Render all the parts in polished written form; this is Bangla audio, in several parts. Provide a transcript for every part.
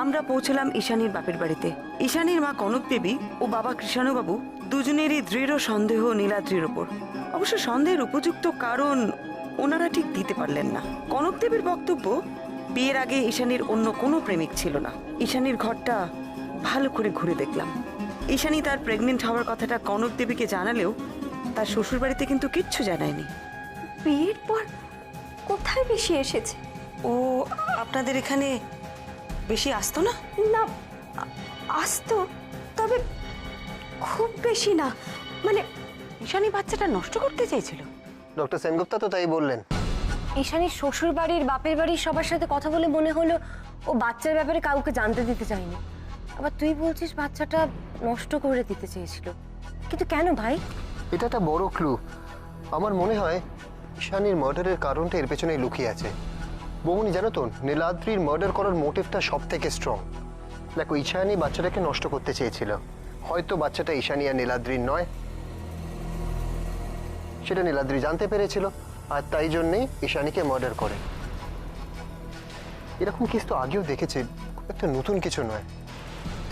আমরা পৌঁছলাম ঈশানীর বাপের বাড়িতে। ঈশানীর মা কনক দেবী ও বাবা কৃষ্ণবাবু দুজনেরই দৃঢ় সন্দেহ নীলাদ্রির ওপর। অবশ্য সন্দেহের উপযুক্ত কারণ ওনারা ঠিক দিতে পারলেন না। কনক দেবীর বক্তব্য, বিয়ের আগে ঈশানীর অন্য কোনো প্রেমিক ছিল না। ঈশানীর ঘরটা ভালো করে ঘুরে দেখলাম। ঈশানী তার প্রেগনেন্ট হওয়ার কথাটা কনক দেবীকে জানালেও তার শ্বশুর বাড়িতে কিন্তু কিচ্ছু জানায়নি। বিয়ের পর কোথায় বেশি এসেছে? ও আপনাদের এখানে বেশি আসতো না? না, আসতো, তবে খুব বেশি না। মানে ঈশানী বাচ্চাটা নষ্ট করতে চেয়েছিল। ডক্টর সেনগুপ্তা তো তাই বললেন। ঈশানীর শ্বশুর বাড়ির বাপের বাড়ির সবার সাথে কথা বলে মনে হলো ও বাচ্চার ব্যাপারে কাউকে জানতে দিতে চায়নি। আবার তুই বলছিস বাচ্চাটা নষ্ট করে দিতে চেয়েছিল, কিন্তু কেন ভাই? এটা একটা বড় ক্লু। আমার মনে হয় ঈশানীর মার্ডারের কারণটা এর পেছনেই লুকিয়ে আছে। বৌমনি, জানো তো, নীলাদ্রির মার্ডার করার মোটিভটা সব থেকে স্ট্রং। দেখো, ঈশানী বাচ্চাটাকে নষ্ট করতে চেয়েছিল। হয়তো বাচ্চাটা ঈশানী আর নীলাদ্রির নয়, সেটা নীলাদ্রি জানতে পেরেছিল, আর তাই জন্যই ঈশানীকে মার্ডার করে। এরকম কেস তো আগেও দেখেছে, খুব একটা নতুন কিছু নয়।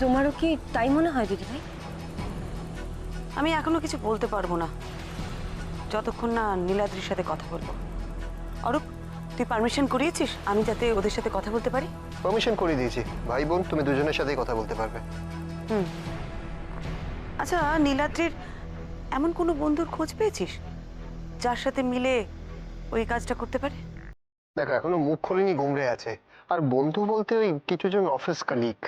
তোমারও কি তাই মনে হয় দিদি ভাই? আমি এখনো কিছু বলতে পারবো না যতক্ষণ না নীলাদ্রির সাথে কথা বলবো। অরূপ, তুই পারমিশন করিয়েছিস আমি যাতে ওদের সাথে কথা বলতে পারি? পারমিশন করে দিয়েছি। ভাই বোন তুমি দুজনের সাথেই কথা বলতে পারবে। আচ্ছা, নীলাদ্রির এমন কোনো বন্ধুর খোঁজ পেয়েছিস যার সাথে মিলে ওই কাজটা করতে পারে? দেখো, এখনো মুখ খোলেনি, গুমড়ে আছে। আর বন্ধু বলতে ওই কিছুজন অফিস কালিগ,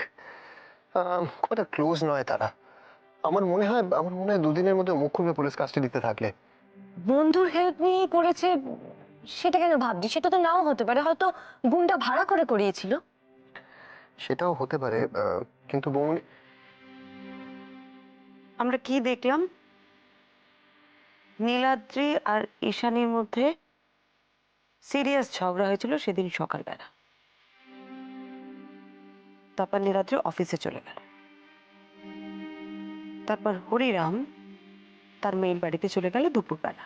খুব একটা ক্লোজ নয় তারা। আমার মনে হয় দুদিনের মধ্যে মুখ খুলবে পুলিশ কাস্টাডিতে থাকলে। বন্ধুর হেল্প নিয়ে করেছে সেটা কেন ভাবছি? সেটা তো নাও হতে পারে, হয়তো গুন্ডা ভাড়া করে করিয়েছিল। সেটাও হতে পারে, কিন্তু বৌমনি, আমরা কি দেখলাম? নীলাদ্রি আর ঈশানীর মধ্যে সিরিয়াস ঝগড়া হয়েছিল সেদিন সকালবেলা। তারপর নীলাদ্রি অফিসে চলে গেল। তারপর হরিরাম তার মেয়ের বাড়িতে চলে গেল দুপুরবেলা।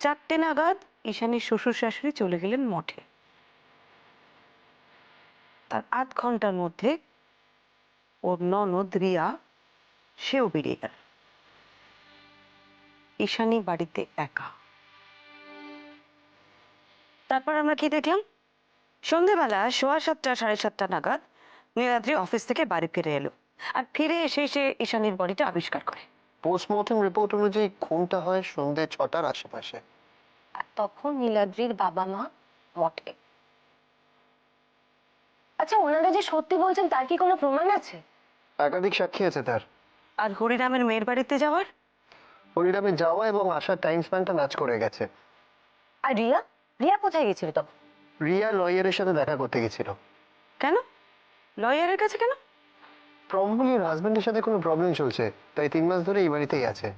4টে নাগাদ ঈশানীর শ্বশুর শাশুড়ি চলে গেলেন মঠে। তার আধ ঘন্টার মধ্যে ওর ননদ রিয়া সেও বেরিয়ে গেল। ঈশানী বাড়িতে একা। তারপর আমরা কি দেখলাম? সন্ধেবেলা 7:15 7:30 নাগাদ নীলাদ্রি অফিস থেকে বাড়ি ফিরে এলো, আর ফিরে এসে সে ঈশানীর বডিটা আবিষ্কার করে। পোস্টমর্টম রিপোর্ট অনুযায়ী খুনটা হয় সন্ধ্যে 6টার আশেপাশে। আর তখন নীলাদ্রির বাবা মা মঠে। আচ্ছা, ওনারা যে সত্যি বলছেন তার কি কোনো প্রমাণ আছে? একাধিক সাক্ষী আছে তার। আর হরিরামের মেয়ের বাড়িতে যাওয়ার? হরিরামে যাওয়া এবং আসার টাইম স্প্যানটা ম্যাচ করে গেছে। আর রিয়া? রিয়া কোথায় গেছিল তখন? রিয়া লয়ারের সাথে দেখা করতে গেছিল। কেন? লয়ারের কাছে কেন? প্রবলি ওর হাজবেন্ডের সাথে কোনো প্রবলেম চলছে, তাই 3 মাস ধরে এই বাড়িতেই আছে।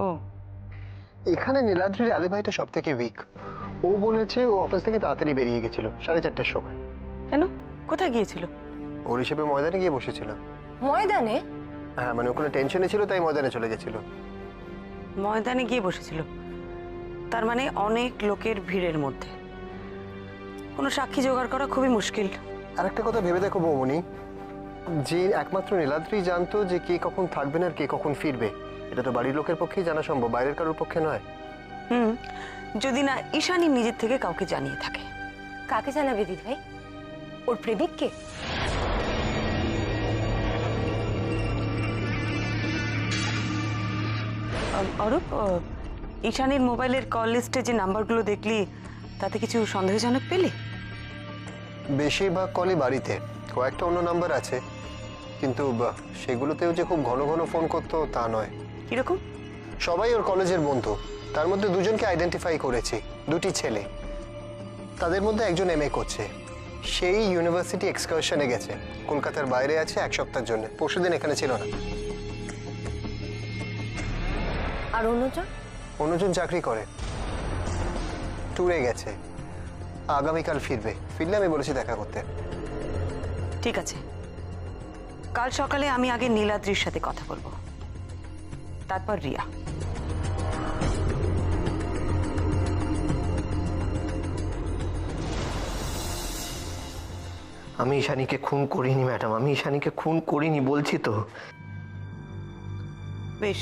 ও, এখানে নীলাদ্রির আলিবাইটা সব থেকে উইক। ও বলেছে ও অফিস থেকে তাড়াতাড়ি বেরিয়ে গেছিল 4:30টার সময়। কেন? কোথায় গিয়েছিল? ওর হিসেবে ময়দানে গিয়ে বসেছিল। ময়দানে? হ্যাঁ, মানে ওখানে টেনশনে ছিল তাই ময়দানে চলে গেছিল। ময়দানে গিয়ে বসেছিল, তার মানে অনেক লোকের ভিড়ের মধ্যে। কোনো সাক্ষী জোগাড় করা খুবই মুশকিল। আর একটা কথা ভেবে দেখো বৌমনি, যে একমাত্র নীলাদ্রি জানতো যে কে কখন থাকবেন আর কে কখন ফিরবে, এটা তো বাড়ির লোকের পক্ষেই জানা সম্ভব, বাইরের কারোর পক্ষে নয়। যদি না ঈশানী নিজের থেকে কাউকে জানিয়ে থাকে। কাকে জানাবে দিদি ভাই? ওর প্রেমিককে? অরূপ, ঈশানীর মোবাইলের কল লিস্টে যে নাম্বারগুলো দেখলি তাতে কিছু সন্দেহজনক পেলে? বেশিরভাগ কলই বাড়িতে, কয়েকটা অন্য নাম্বার আছে, কিন্তু সেগুলোতেও যে খুব ঘন ঘন ফোন করতো তা নয়। কিরকম? সবাই ওর কলেজের বন্ধু, তার মধ্যে দুজনকে আইডেন্টিফাই করেছি, দুটি ছেলে। তাদের মধ্যে একজন এমএ করছে, সেই ইউনিভার্সিটি এক্সকারশনে গেছে, কলকাতার বাইরে আছে 1 সপ্তাহের জন্য, পরশুদিন এখানে ছিল না। আর অন্যজন চাকরি করে, ট্যুরে গেছে, আগামীকাল ফিরলে আমি বলেছি দেখা করতে। ঠিক আছে, কাল সকালে আমি আগে নীলাদ্রির সাথে কথা বলবো, তারপর রিয়া। আমি ঈশানীকে খুন করিনি ম্যাডাম, আমি ঈশানীকে খুন করিনি বলছি তো। বেশ,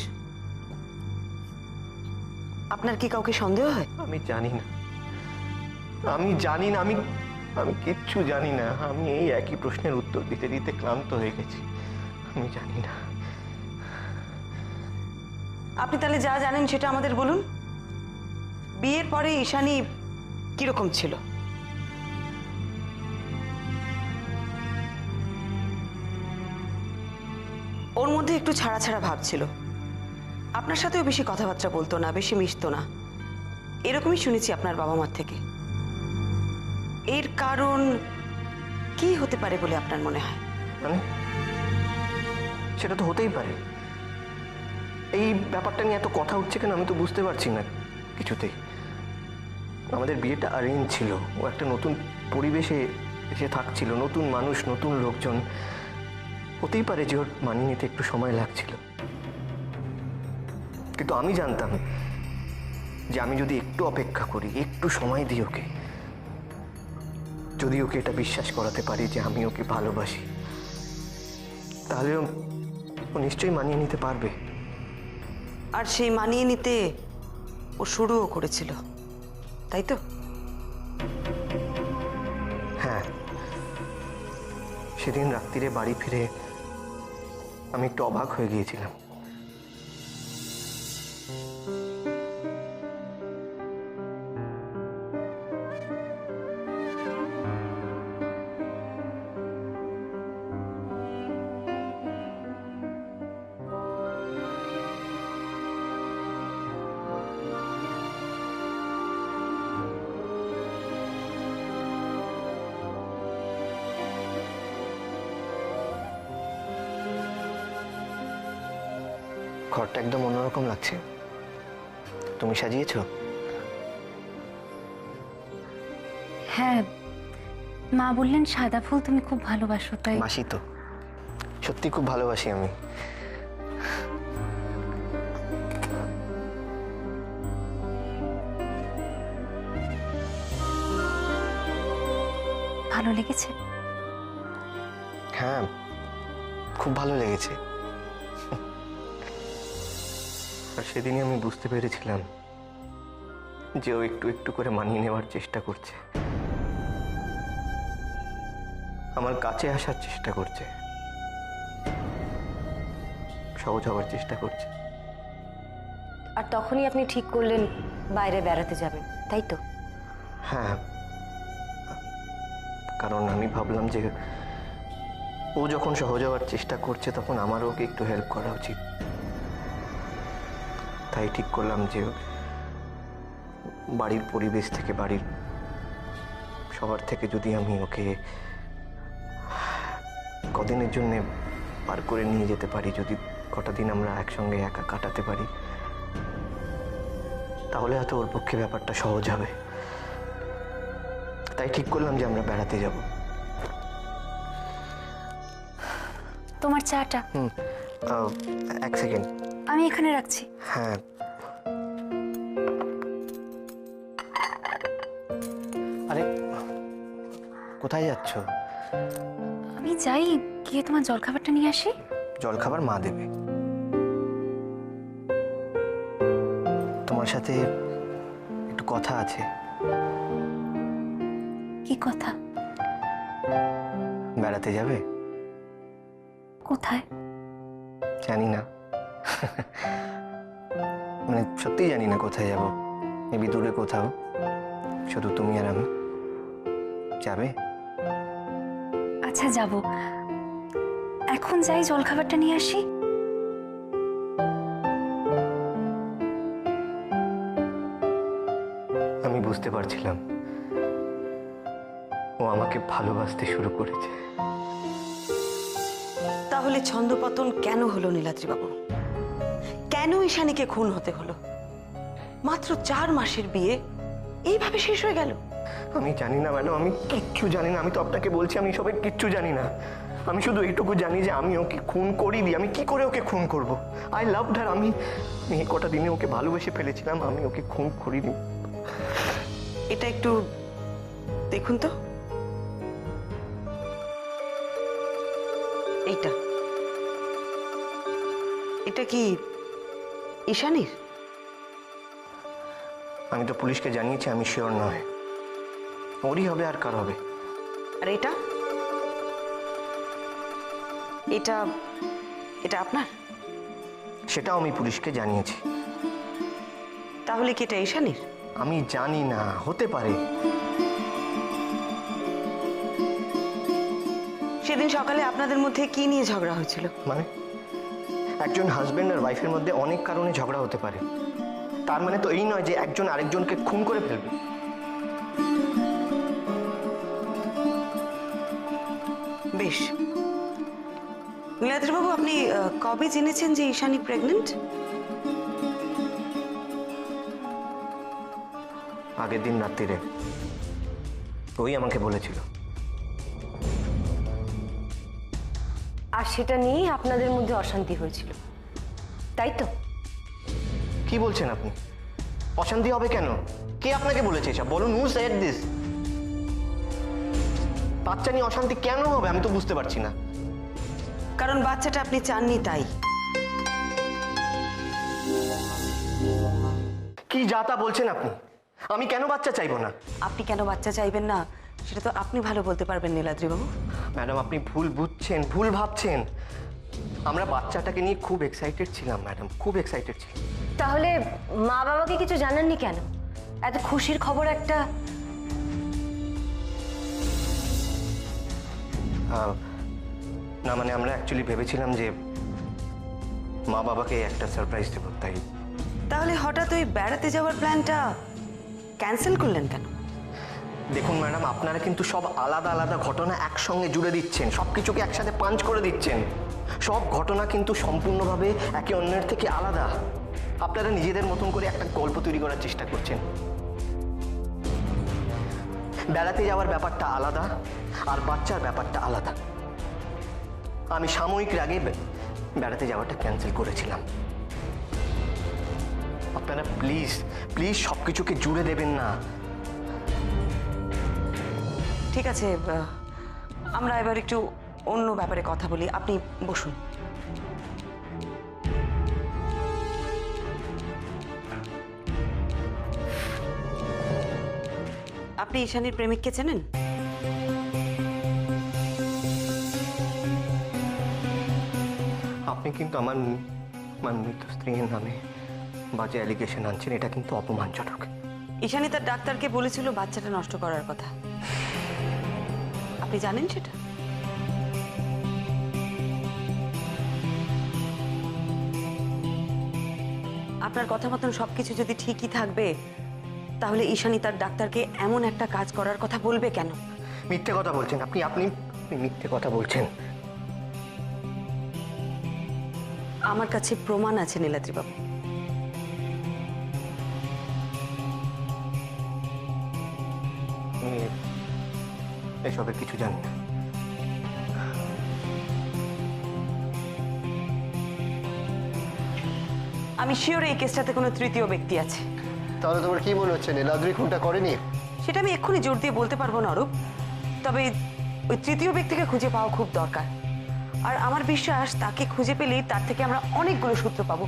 আপনার কি কাউকে সন্দেহ হয়? আমি জানি না, আমি জানি না, আমি আমি কিচ্ছু জানি না। আমি এই একই প্রশ্নের উত্তর দিতে দিতে ক্লান্ত হয়ে গেছি। আমি জানি না। আপনি তাহলে যা জানেন সেটা আমাদের বলুন। বিয়ের পরে ঈশানী কিরকম ছিল? ওর মধ্যে একটু ছাড়া ছাড়া ভাব ছিল, আপনার সাথেও বেশি কথাবার্তা বলতো না, বেশি মিশতো না, এরকমই শুনেছি আপনার বাবা মার থেকে। এর কারণ কি হতে পারে বলে আপনার মনে হয়? মানে সেটা তো হতেই পারে। এই ব্যাপারটা নিয়ে এত কথা উঠছে কেন আমি তো বুঝতে পারছি না কিছুতেই। আমাদের বিয়েটা অ্যারেঞ্জ ছিল, ও একটা নতুন পরিবেশে এসে থাকছিল, নতুন মানুষ, নতুন লোকজন। হতেই পারে যে ওর মানিয়ে নিতে একটু সময় লাগছিল, কিন্তু আমি জানতাম যে আমি যদি একটু অপেক্ষা করি, একটু সময় দিই ওকে, যদি ওকে এটা বিশ্বাস করাতে পারি যে আমি ওকে ভালোবাসি, তাহলে ও নিশ্চয়ই মানিয়ে নিতে পারবে। আর সেই মানিয়ে নিতে ও শুরুও করেছিল, তাই তো? হ্যাঁ, সেদিন রাত্রিরে বাড়ি ফিরে আমি একটু অবাক হয়ে গিয়েছিলাম। ঘরটা একদম অন্যরকম লাগছে। তুমি সাজিয়েছো? হ্যাঁ, মা বললেন সাদা ফুল তুমি খুব ভালোবাসো, তাই। বাসি তো, সত্যি খুব ভালোবাসি আমি। ভালো লেগেছে? হ্যাঁ, খুব ভালো লেগেছে। আর সেদিনই আমি বুঝতে পেরেছিলাম যে ও একটু একটু করে মানিয়ে নেওয়ার চেষ্টা করছে, আমার কাছে আসার চেষ্টা করছে, সহজ হওয়ার চেষ্টা করছে। আর তখনই আপনি ঠিক করলেন বাইরে বেড়াতে যাবেন, তাই তো? হ্যাঁ, কারণ আমি ভাবলাম যে ও যখন সহজ হওয়ার চেষ্টা করছে তখন আমারও ওকে একটু হেল্প করা উচিত। তাই ঠিক করলাম যে বাড়ির পরিবেশ থেকে, বাড়ির সবার থেকে যদি আমি ওকে কদিনের জন্য পার করে নিয়ে যেতে পারি, যদি কটা দিন আমরা একসঙ্গে একা কাটাতে পারি, তাহলে হয়তো ওর পক্ষে ব্যাপারটা সহজ হবে। তাই ঠিক করলাম যে আমরা বেড়াতে যাব। তোমার চাটা। এক সেকেন্ড, আমি এখানে রাখছি। হ্যাঁ। আরে কোথায় যাচ্ছ? আমি যাই, গিয়ে তোমার জলখাবারটা নিয়ে আসি। জলখাবার মা দেবে। তোমার সাথে একটু কথা আছে। কি কথা? বেড়াতে যাবে? কোথায়? জানি না, মানে সত্যি জানি না কোথায় যাব। মেবি দূরে কোথাও, শুধু তুমি আর আমি। যাবে? আচ্ছা, যাব। এখন যাই, জলখাবারটা নিয়ে আসি। আমি বুঝতে পারছিলাম ও আমাকে ভালোবাসতে শুরু করেছে। তাহলে ছন্দপতন কেন হলো নীলাদ্রি বাবু? কেন ঈশানীকে খুন হতে হলো? মাত্র 4 মাসের বিয়ে এইভাবে শেষ হয়ে গেল? আমি জানি না ম্যাডাম, আমি কিচ্ছু জানি না। আমি তো আপনাকে বলছি আমি সবাই কিচ্ছু জানি না। আমি শুধু এইটুকু জানি যে আমি ওকে খুন করিনি। আমি কি করে ওকে খুন করব? আই লাভ হার। আমি এই কটা দিনে ওকে ভালোবেসে ফেলেছিলাম, আমি ওকে খুন করিনি। এটা একটু দেখুন তো। এইটা এটা কি ঈশানীর? আমি তো পুলিশকে জানিয়েছি, আমি শিওর নয়। ওরই হবে, আর কার হবে? আর এটা এটা এটা আপনার? সেটাও আমি পুলিশকে জানিয়েছি। তাহলে কি এটা ঈশানীর? আমি জানি না, হতে পারে। সেদিন সকালে আপনাদের মধ্যে কি নিয়ে ঝগড়া হয়েছিল? মানে একজন হাজবেন্ড আর ওয়াইফের মধ্যে অনেক কারণে ঝগড়া হতে পারে। তার মানে তো এই নয় যে একজন আরেকজনকে খুন করে ফেলবে। বেশ, নীলাদ্রিবাবু, আপনি কবে জেনেছেন যে ঈশানী প্রেগনেন্ট? আগের দিন রাত্রিরে ওই আমাকে বলেছিল। আর সেটা নিয়েই আপনাদের মধ্যে অশান্তি হয়েছিল, তাই তো? কি বলছেন আপনি? অশান্তি হবে কেন? কে আপনাকে বলেছে এসব? বলুন, হু সেড দিস? বাচ্চা নিয়ে অশান্তি কেন হবে আমি তো বুঝতে পারছি না। কারণ বাচ্চাটা আপনি চাননি, তাই। কি যা তা বলছেন আপনি? আমি কেন বাচ্চা চাইবো না? আপনি কেন বাচ্চা চাইবেন না সেটা তো আপনি ভালো বলতে পারবেন নীলাদ্রিবাবু। ম্যাডাম, আপনি ভুল বুঝছেন, ভুল ভাবছেন। আমরা বাচ্চাটাকে নিয়ে খুব এক্সাইটেড ছিলাম ম্যাডাম, খুব এক্সাইটেড ছিলাম। তাহলে মা বাবাকে কিছু জানাননি কেন? এত খুশির খবর একটা। না মানে আমরা অ্যাকচুয়ালি ভেবেছিলাম যে মা বাবাকে একটা সারপ্রাইজ দেব, তাই। তাহলে হঠাৎ ওই বেড়াতে যাওয়ার প্ল্যানটা ক্যান্সেল করলেন কেন? দেখুন ম্যাডাম, আপনারা কিন্তু সব আলাদা আলাদা ঘটনা একসঙ্গে জুড়ে দিচ্ছেন, সব কিছুকে একসাথে পাঞ্চ করে দিচ্ছেন। সব ঘটনা কিন্তু সম্পূর্ণভাবে একে অন্যের থেকে আলাদা। আপনারা নিজেদের মতন করে একটা গল্প তৈরি করার চেষ্টা করছেন। বেড়াতে যাওয়ার ব্যাপারটা আলাদা, আর বাচ্চার ব্যাপারটা আলাদা। আমি সাময়িক রাগে বেড়াতে যাওয়াটা ক্যান্সেল করেছিলাম। আপনারা প্লিজ প্লিজ সব কিছুকে জুড়ে দেবেন না। ঠিক আছে, আমরা এবার একটু অন্য ব্যাপারে কথা বলি। আপনি বসুন। আপনি ঈশানীর প্রেমিককে চেনেন? আপনি কিন্তু আমার মৃত স্ত্রীর নামে বাজে অ্যালিগেশন আনছেন, এটা কিন্তু অপমানজনক। ঈশানী তার ডাক্তারকে বলেছিল বাচ্চাটা নষ্ট করার কথা। আপনি জানেন সেটা? আপনার কথা মতন সবকিছু যদি ঠিকই থাকবে, তাহলে ঈশানী তার ডাক্তারকে এমন একটা কাজ করার কথা বলবে কেন? মিথ্যে কথা বলছেন আপনি, আপনি মিথ্যে কথা বলছেন। আমার কাছে প্রমাণ আছে নীলাদ্রিবাবু। আমি এসবের কিছু জানি না। আমি শিওর এই কেসটাতে কোনো তৃতীয় ব্যক্তি আছে। তাহলে তোমার কি মনে হচ্ছে নীলাদ্রি খুনটা করেনি? সেটা আমি এক্ষুনি জোর দিয়ে বলতে পারবো না অরূপ, তবে ওই তৃতীয় ব্যক্তিকে খুঁজে পাওয়া খুব দরকার। আর আমার বিশ্বাস তাকে খুঁজে পেলেই তার থেকে আমরা অনেকগুলো সূত্র পাবো,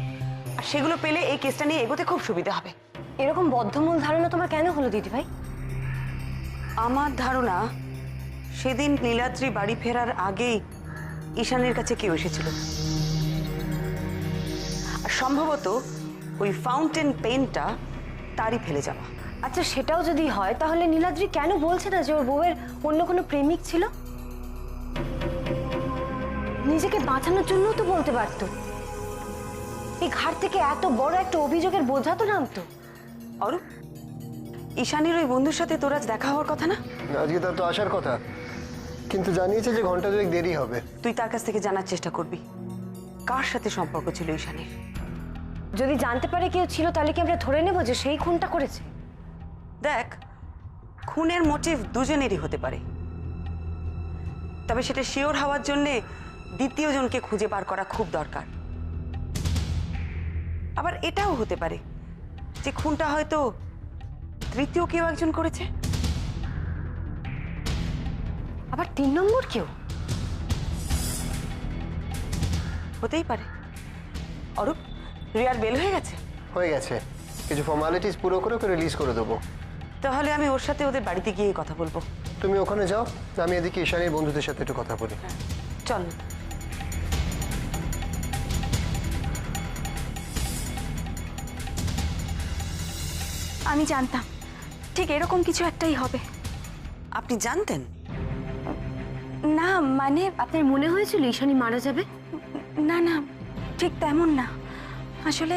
আর সেগুলো পেলে এই কেসটা নিয়ে এগোতে খুব সুবিধা হবে। এরকম বদ্ধমূল ধারণা তোমার কেন হলো দিদি ভাই? আমার ধারণা সেদিন নীলাদ্রি বাড়ি ফেরার আগেই ঈশানের কাছে কেউ এসেছিল, আর সম্ভবত ওই ফাউন্টেন পেনটা তারই ফেলে যাওয়া। আচ্ছা, সেটাও যদি হয় তাহলে নীলাদ্রি কেন বলছে না যে ওর বউয়ের অন্য কোনো প্রেমিক ছিল? নিজেকে বাঁচানোর জন্য তো বলতে পারতো। এই ঘাট থেকে এত বড় একটা অভিযোগের বোঝা তো নামতো। অরূপ, ঈশানীর ওই বন্ধুর সাথে তোর আজ দেখা হওয়ার কথা না? আজকে তার তো আসার কথা, কিন্তু জানিয়েছে যে ঘন্টা দুয়েক দেরি হবে। তুই তার কাছ থেকে জানার চেষ্টা করবি কার সাথে সম্পর্ক ছিল ঈশানীর। যদি জানতে পারে কেউ ছিল তাহলে কি আমরা ধরে নেব যে সেই খুনটা করেছে? দেখ, খুনের মোটিভ দুজনেরই হতে পারে, তবে সেটা শিওর হওয়ার জন্যে দ্বিতীয় জনকে খুঁজে বার করা খুব দরকার। আবার এটাও হতে পারে যে খুনটা হয়তো তৃতীয় কেউ একজন করেছে। আবার 3 নম্বর কেউ? হতেই পারে। অরূপ, রিয়ার বেল হয়ে গেছে? হয়ে গেছে, কিছু ফর্মালিটিস পুরো করে ওকে রিলিজ করে দেবো। তাহলে আমি ওর সাথে ওদের বাড়িতে গিয়ে কথা বলবো। তুমি ওখানে যাও, আমি এদিকে ঈশানীর বন্ধুদের সাথে একটু কথা বলি। চল। আমি জানতাম ঠিক এরকম কিছু একটাই হবে। আপনি জানতেন? না মানে আপনার মনে হয়েছিল ঈশানী মারা যাবে? না না, ঠিক তেমন না। আসলে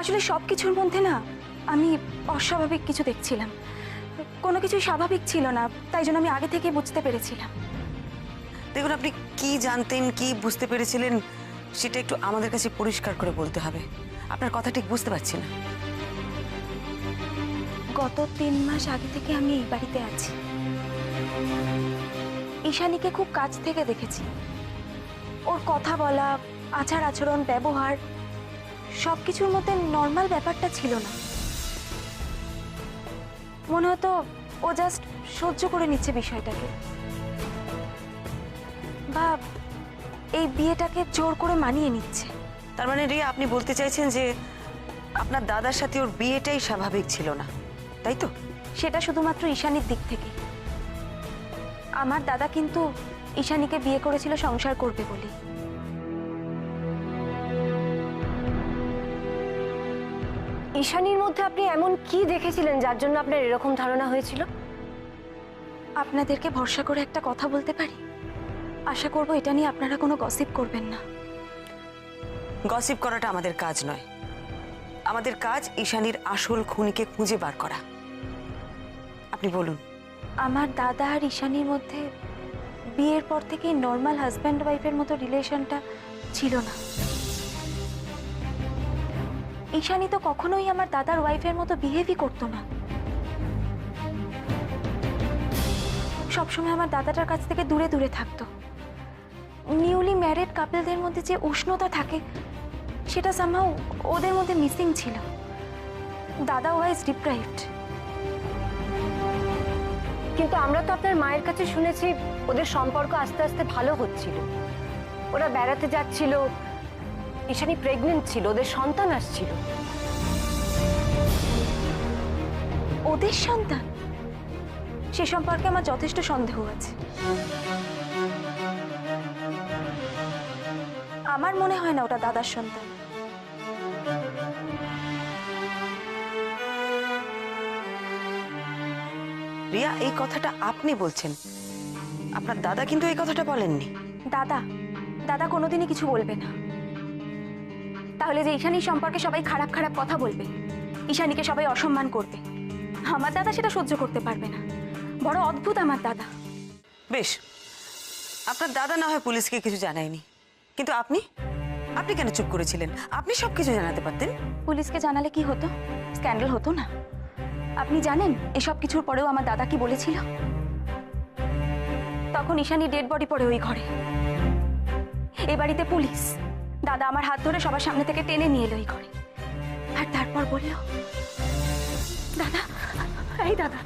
আসলে সব কিছুর মধ্যে না আমি অস্বাভাবিক কিছু দেখছিলাম। কোনো কিছুই স্বাভাবিক ছিল না, তাই জন্য আমি আগে থেকে বুঝতে পেরেছিলাম। দেখুন, আপনি কি জানতেন, কি বুঝতে পেরেছিলেন সেটা একটু আমাদের কাছে পরিষ্কার করে বলতে হবে। আপনার কথা ঠিক বুঝতে পারছি না। গত 3 মাস আগে থেকে আমি এই বাড়িতে আছি। ঈশানীকে খুব কাছ থেকে দেখেছি। ওর কথা বলা, আচার আচরণ, ব্যবহার সব কিছুর মধ্যে নর্মাল ব্যাপারটা ছিল না। মনে হতো ও জাস্ট সহ্য করে নিচ্ছে বিষয়টাকে, বা এই বিয়েটাকে জোর করে মানিয়ে নিচ্ছে। তার মানে রিয়া, আপনি বলতে চাইছেন যে আপনার দাদার সাথে ওর বিয়েটাই স্বাভাবিক ছিল না, তাই তো? সেটা শুধুমাত্র ঈশানীর দিক থেকে। আমার দাদা কিন্তু ঈশানীকে বিয়ে করেছিল সংসার করবে বলে। ঈশানীর মধ্যে আপনি এমন কি দেখেছিলেন যার জন্য আপনার এরকম ধারণা হয়েছিল? আপনাদেরকে ভরসা করে একটা কথা বলতে পারি? আশা করব এটা নিয়ে আপনারা কোনো গসিপ করবেন না। গসিপ করাটা আমাদের কাজ নয়। আমাদের কাজ ঈশানীর আসল খুনিকে খুঁজে বার করা। আপনি বলুন। আমার দাদা আর ঈশানীর মধ্যে বিয়ের পর থেকে নর্মাল হাজব্যান্ড ওয়াইফের মতো রিলেশনটা ছিল না। ঈশানী তো কখনোই আমার দাদার ওয়াইফের মতো বিহেভই করতো না। সবসময় আমার দাদাটার কাছ থেকে দূরে দূরে থাকতো। নিউলি ম্যারিড কাপলদের মধ্যে যে উষ্ণতা থাকে সেটা সামহাউ ওদের মধ্যে মিসিং ছিল। দাদা ওয়াইজ ডিপ্রাইভড। কিন্তু আমরা তো আপনার মায়ের কাছে শুনেছি ওদের সম্পর্ক আস্তে আস্তে ভালো হচ্ছিল। ওরা বেড়াতে যাচ্ছিল, ঈশানী প্রেগনেন্ট ছিল, ওদের সন্তান আসছিল। ওদের সন্তান? সে সম্পর্কে আমার যথেষ্ট সন্দেহ আছে। আমার মনে হয় না ওটা দাদার সন্তান। রিয়া, এই কথাটা আপনি বলছেন, আপনার দাদা কিন্তু এই কথাটা বলেননি। দাদা দাদা কোনোদিনই কিছু বলবে না। তাহলে যে ঈশানীর সম্পর্কে সবাই খারাপ খারাপ কথা বলবে, ঈশানীকে সবাই অসম্মান করবে, আমার দাদা সেটা সহ্য করতে পারবে না। বড় অদ্ভুত আমার দাদা। বেশ, আপনার দাদা না হয় পুলিশকে কিছু জানায়নি, কিন্তু আপনি আপনি কেন চুপ করেছিলেন? আপনি সবকিছু জানাতে পারতেন। পুলিশকে জানালে কি হতো? স্ক্যান্ডাল হতো না? আপনি জানেন এসব কিছুর পরেও আমার দাদা কি বলেছিল? তখন ঈশানী ডেড বডি পড়ে ওই ঘরে। এ বাড়িতে পুলিশ। দাদা আমার হাত ধরে সবার সামনে থেকে টেনে নিয়ে এলো এই ঘরে, আর তারপর বলল, দাদা, এই দাদা,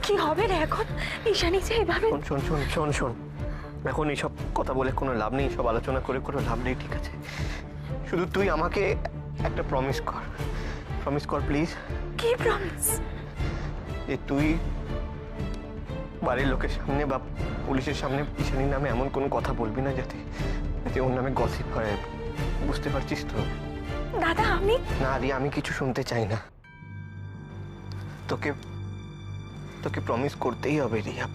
কি হবে রে এখন? ঈশানী যে এইভাবে। শোন শোন শোন শোন, এখন এইসব কথা বলে কোনো লাভ নেই, সব আলোচনা করে কোনো লাভ নেই, ঠিক আছে? শুধু তুই আমাকে একটা প্রমিস কর প্লিজ। কি প্রমিস? যে তুই বাড়ির লোকের সামনে বা পুলিশের সামনে ঈশানীর নামে এমন কোনো কথা বলবি না যাতে যাতে ওর নামে গসিপ হয়। বুঝতে পারছিস তো? দাদা আমি না রিয়া, আমি কিছু শুনতে চাই না। তোকে তোকে প্রমিস করতেই হবে রিয়া,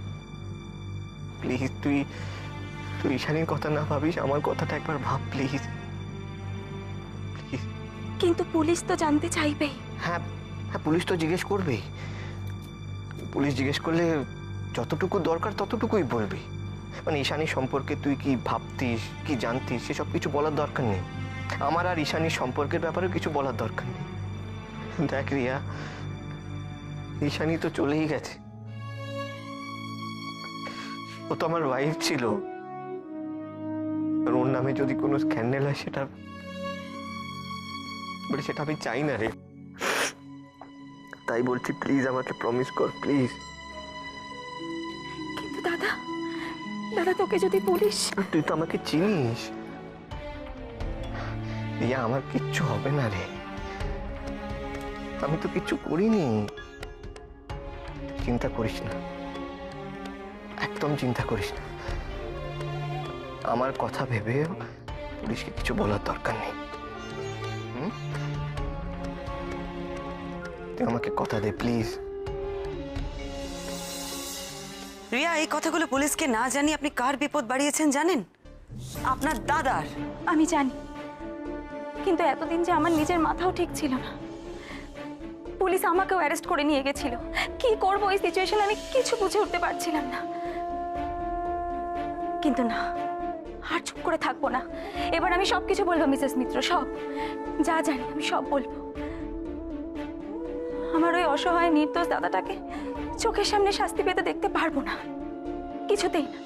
প্লিজ। তুই ঈশানীর কথা না ভাবিস, আমার কথাটা একবার ভাব প্লিজ। প্লিজ। কিন্তু পুলিশ তো জানতে চাইবেই। হ্যাঁ হ্যাঁ, পুলিশ তো জিজ্ঞেস করবেই। পুলিশ জিজ্ঞেস করলে যতটুকু দরকার ততটুকুই বলবি। মানে ঈশানীর সম্পর্কে তুই কি ভাবতিস, কি জানতিস, সেসব কিছু বলার দরকার নেই। আমার আর ঈশানীর সম্পর্কের ব্যাপারে কিছু বলার দরকার নেই। দেখ রিয়া, ঈশানী তো চলেই গেছে। ও তো আমার ওয়াইফ ছিল। আর ওর নামে যদি কোনো স্ক্যান্ডেল হয় সেটা আমি চাই না রে। তাই বলছি, প্লিজ আমাকে প্রমিস কর প্লিজ। কিন্তু দাদা, দাদা তোকে যদি পুলিশ। তুই তো আমাকে চিনিস, রিয়া, আমার কিচ্ছু হবে না রে, আমি তো কিচ্ছু করিনি। চিন্তা করিস না, একদম চিন্তা করিস না। আমার কথা ভেবে পুলিশকে কিছু বলার দরকার নেই। তুই আমাকে কথা দে প্লিজ। রিয়া, এই কথাগুলো পুলিশকে না জানিয়ে আপনি কার বিপদ বাড়িয়েছেন জানেন? আপনার দাদার। আমি জানি, কিন্তু এতদিন যে আমার নিজের মাথাও ঠিক ছিল না। পুলিশ আমাকেও অ্যারেস্ট করে নিয়ে গেছিল। কি করব এই সিচুয়েশন আমি কিছু বুঝে উঠতে পারছিলাম না। কিন্তু না, আর চুপ করে থাকবো না। এবার আমি সবকিছু বলবো মিসেস মিত্র, সব যা জানি আমি সব বলবো। আমার ওই অসহায় নির্দোষ দাদাটাকে চোখের সামনে শাস্তি পেতে দেখতে পারবো না, কিছুতেই না।